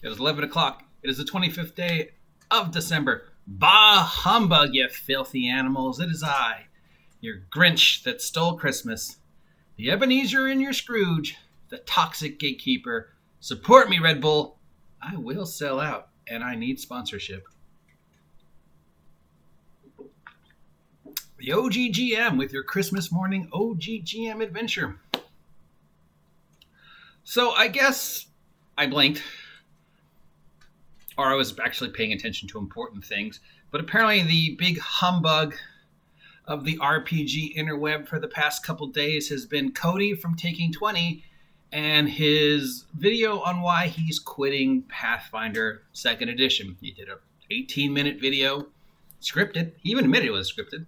It is 11 o'clock. It is the 25th day of December. Bah humbug, you filthy animals. It is I, your Grinch that stole Christmas, the Ebenezer in your Scrooge, the toxic gatekeeper. Support me, Red Bull. I will sell out, and I need sponsorship. The OGGM with your Christmas morning OGGM adventure. So I guess I blinked, or I was actually paying attention to important things, but apparently the big humbug of the RPG interweb for the past couple days has been Cody from Taking 20 and his video on why he's quitting Pathfinder 2nd Edition. He did a 18-minute video, scripted. He even admitted it was scripted,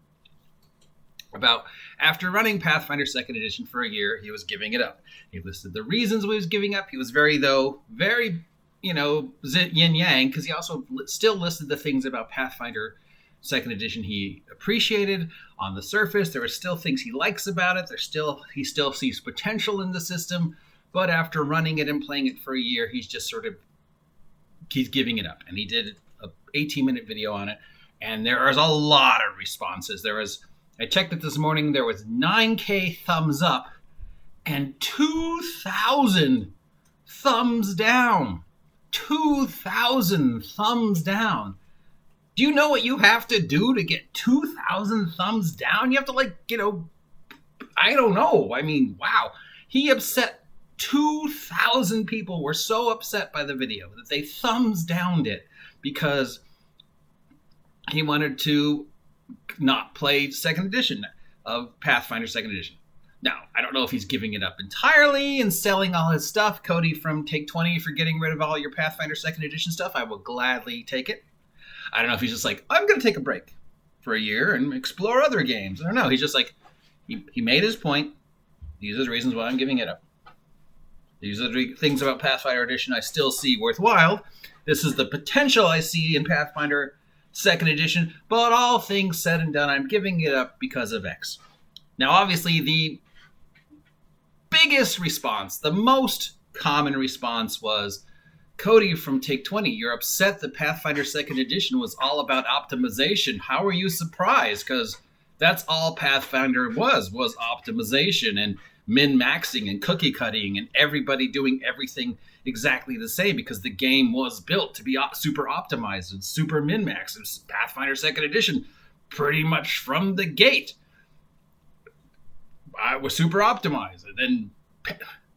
about after running Pathfinder 2nd Edition for a year, he was giving it up. He listed the reasons why he was giving up. He was very, yin-yang, because he also still listed the things about Pathfinder 2nd Edition he appreciated. On the surface, there are still things he likes about it. He still sees potential in the system, but after running it and playing it for a year, he's giving it up. And he did an 18-minute video on it, and there was a lot of responses. I checked it this morning. There was 9K thumbs up and 2,000 thumbs down. 2,000 thumbs down. Do you know what you have to do to get 2,000 thumbs down? You have to I don't know. I mean, wow. He upset 2,000 people were so upset by the video that they thumbs downed it because he wanted to not play 2nd Edition of Pathfinder 2nd Edition. Now, I don't know if he's giving it up entirely and selling all his stuff. Cody from Take 20 for getting rid of all your Pathfinder 2nd Edition stuff. I will gladly take it. I don't know if he's just like, I'm going to take a break for a year and explore other games. I don't know. He's just like, he made his point. These are the reasons why I'm giving it up. These are the things about Pathfinder Edition I still see worthwhile. This is the potential I see in Pathfinder 2nd Edition, but all things said and done, I'm giving it up because of X. Now, obviously, the biggest response, the most common response was, Cody from Take 20, you're upset that Pathfinder 2nd Edition was all about optimization. How are you surprised? Because that's all Pathfinder was optimization and min-maxing and cookie cutting and everybody doing everything exactly the same because the game was built to be super optimized and super min-maxed. And Pathfinder 2nd Edition, pretty much from the gate, was super optimized. And then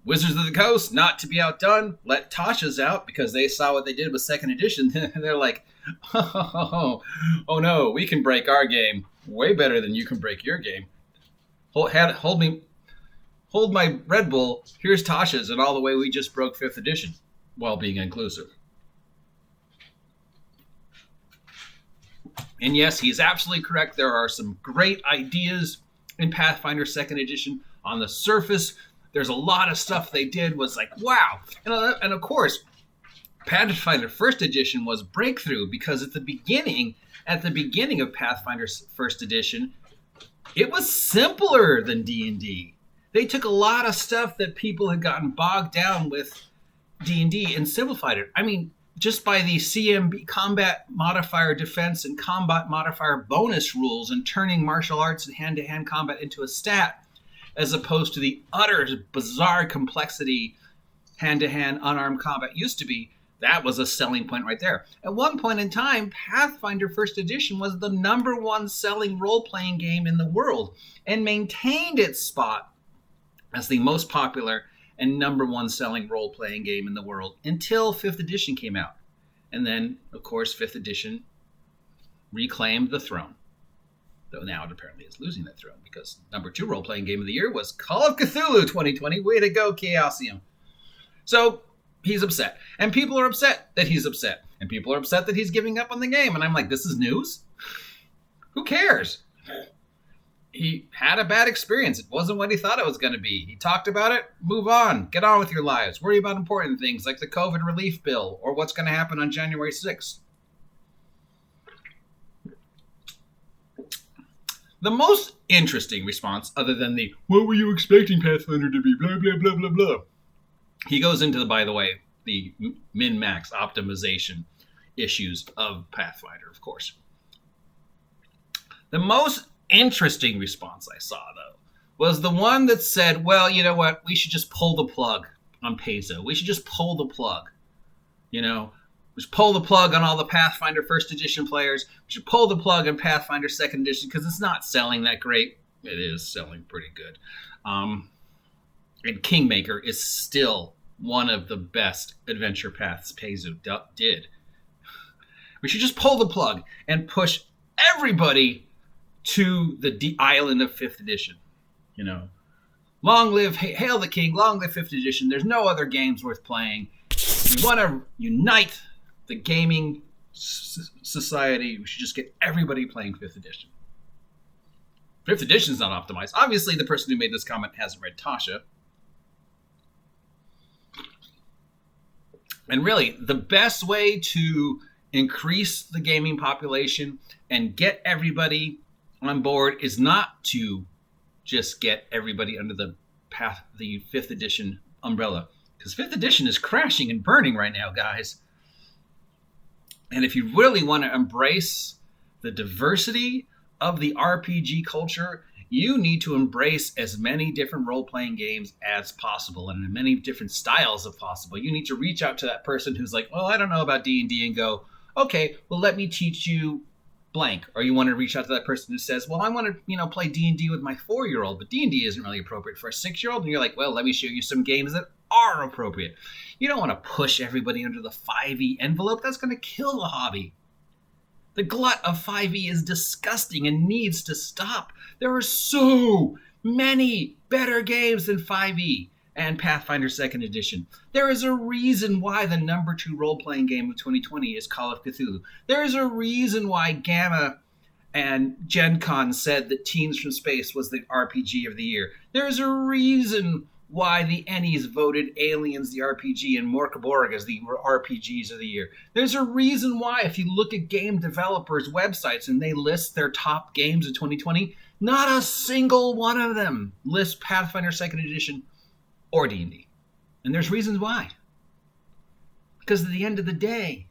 Wizards of the Coast, not to be outdone, let Tasha's out because they saw what they did with 2nd Edition. They're like, oh no, we can break our game way better than you can break your game. Hold my Red Bull, here's Tasha's, and all the way we just broke 5th Edition while being inclusive. And yes, he's absolutely correct. There are some great ideas in Pathfinder 2nd Edition. On the surface, there's a lot of stuff they did was like, wow. And of course, Pathfinder 1st Edition was breakthrough because at the beginning of Pathfinder 1st Edition, it was simpler than D&D. They took a lot of stuff that people had gotten bogged down with D&D and simplified it. I mean, just by the CMB, combat modifier defense and combat modifier bonus rules and turning martial arts and hand-to-hand combat into a stat, as opposed to the utter bizarre complexity hand-to-hand unarmed combat used to be, that was a selling point right there. At one point in time, Pathfinder 1st Edition was the #1 selling role-playing game in the world and maintained its spot as the most popular and #1 selling role-playing game in the world until 5th Edition came out. And then, of course, 5th Edition reclaimed the throne. Though now it apparently is losing that throne because #2 role-playing game of the year was Call of Cthulhu 2020. Way to go, Chaosium. So he's upset. And people are upset that he's upset. And people are upset that he's giving up on the game. And I'm like, this is news? Who cares? He had a bad experience. It wasn't what he thought it was going to be. He talked about it. Move on. Get on with your lives. Worry about important things like the COVID relief bill or what's going to happen on January 6th. The most interesting response, other than the, what were you expecting Pathfinder to be, blah, blah, blah, blah, blah. He goes into, by the way, the min-max optimization issues of Pathfinder, of course. The most interesting response I saw, though, was the one that said, well, you know what? We should just pull the plug on Paizo. We should just pull the plug. You know, we should pull the plug on all the Pathfinder First Edition players. We should pull the plug on Pathfinder Second Edition because it's not selling that great. It is selling pretty good. And Kingmaker is still one of the best adventure paths Paizo did. We should just pull the plug and push everybody to the island of 5th edition. You know, long live, hail the king, long live 5th edition. There's no other games worth playing. We want to unite the gaming society. We should just get everybody playing 5th edition. 5th edition is not optimized. Obviously, the person who made this comment hasn't read Tasha. And really, the best way to increase the gaming population and get everybody on board is not to just get everybody under the 5th edition umbrella. Because 5th edition is crashing and burning right now, guys. And if you really want to embrace the diversity of the RPG culture, you need to embrace as many different role-playing games as possible and in many different styles as possible. You need to reach out to that person who's like, well, I don't know about D&D, and go, okay, well, let me teach you blank. Or you want to reach out to that person who says, well, I want to, play D&D with my 4-year-old, but D&D isn't really appropriate for a 6-year-old. And you're like, well, let me show you some games that are appropriate. You don't want to push everybody under the 5e envelope. That's going to kill the hobby. The glut of 5e is disgusting and needs to stop. There are so many better games than 5e and Pathfinder 2nd Edition. There is a reason why the number 2 role-playing game of 2020 is Call of Cthulhu. There is a reason why Gamma and Gen Con said that Teens from Space was the RPG of the year. There is a reason why the Ennies voted Aliens the RPG and Morkborg as the RPGs of the year. There's a reason why, if you look at game developers' websites and they list their top games of 2020, not a single one of them lists Pathfinder 2nd Edition or D&D. And there's reasons why. Because at the end of the day,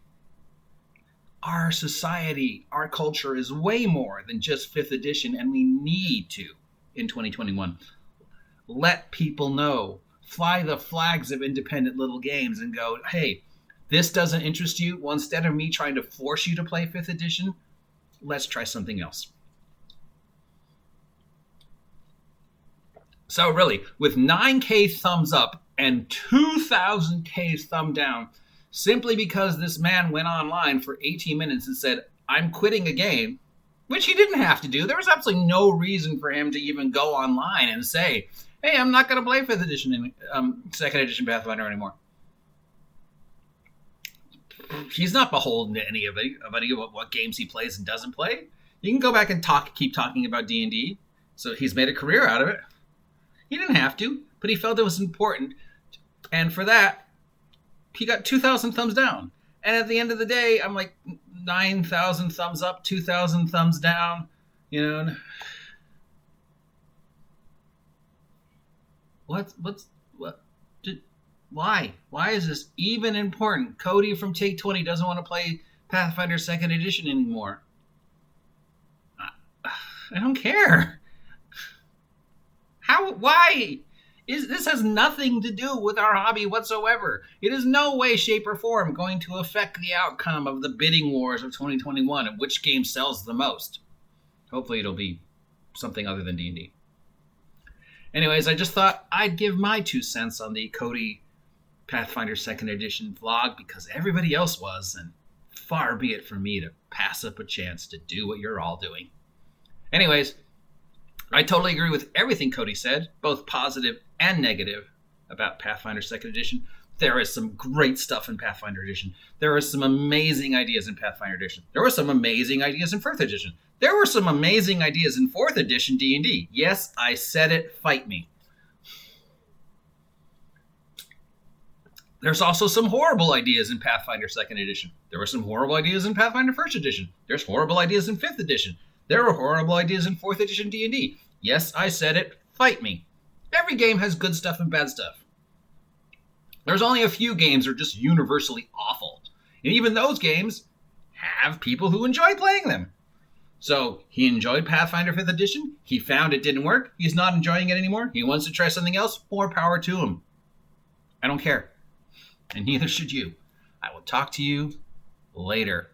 our society, our culture is way more than just 5th edition, and we need to, in 2021, let people know, fly the flags of independent little games and go, hey, this doesn't interest you? Well, instead of me trying to force you to play 5th edition, let's try something else. So really, with 9K thumbs up and 2,000K thumb down, simply because this man went online for 18 minutes and said, I'm quitting a game, which he didn't have to do. There was absolutely no reason for him to even go online and say, hey, I'm not going to play 5th edition, 2nd edition Pathfinder anymore. He's not beholden to any of what games he plays and doesn't play. You can go back and keep talking about D&D. So he's made a career out of it. He didn't have to, but he felt it was important. And for that, he got 2,000 thumbs down. And at the end of the day, I'm like 9,000 thumbs up, 2,000 thumbs down, Why? Why is this even important? Cody from Take 20 doesn't want to play Pathfinder 2nd Edition anymore. I don't care. Why? This has nothing to do with our hobby whatsoever. It is no way, shape, or form going to affect the outcome of the bidding wars of 2021 and which game sells the most. Hopefully it'll be something other than D&D. Anyways, I just thought I'd give my 2 cents on the Cody Pathfinder 2nd Edition vlog because everybody else was, and far be it from me to pass up a chance to do what you're all doing. Anyways, I totally agree with everything Cody said, both positive and negative, about Pathfinder 2nd Edition. There is some great stuff in Pathfinder Edition. There are some amazing ideas in Pathfinder Edition. There were some amazing ideas in 4th Edition. There were some amazing ideas in 4th Edition D&D. Yes, I said it. Fight me. There's also some horrible ideas in Pathfinder 2nd Edition. There were some horrible ideas in Pathfinder 1st Edition. There's horrible ideas in 5th Edition. There were horrible ideas in 4th Edition D&D. Yes, I said it. Fight me. Every game has good stuff and bad stuff. There's only a few games that are just universally awful. And even those games have people who enjoy playing them. So he enjoyed Pathfinder 5th edition. He found it didn't work. He's not enjoying it anymore. He wants to try something else. More power to him. I don't care. And neither should you. I will talk to you later.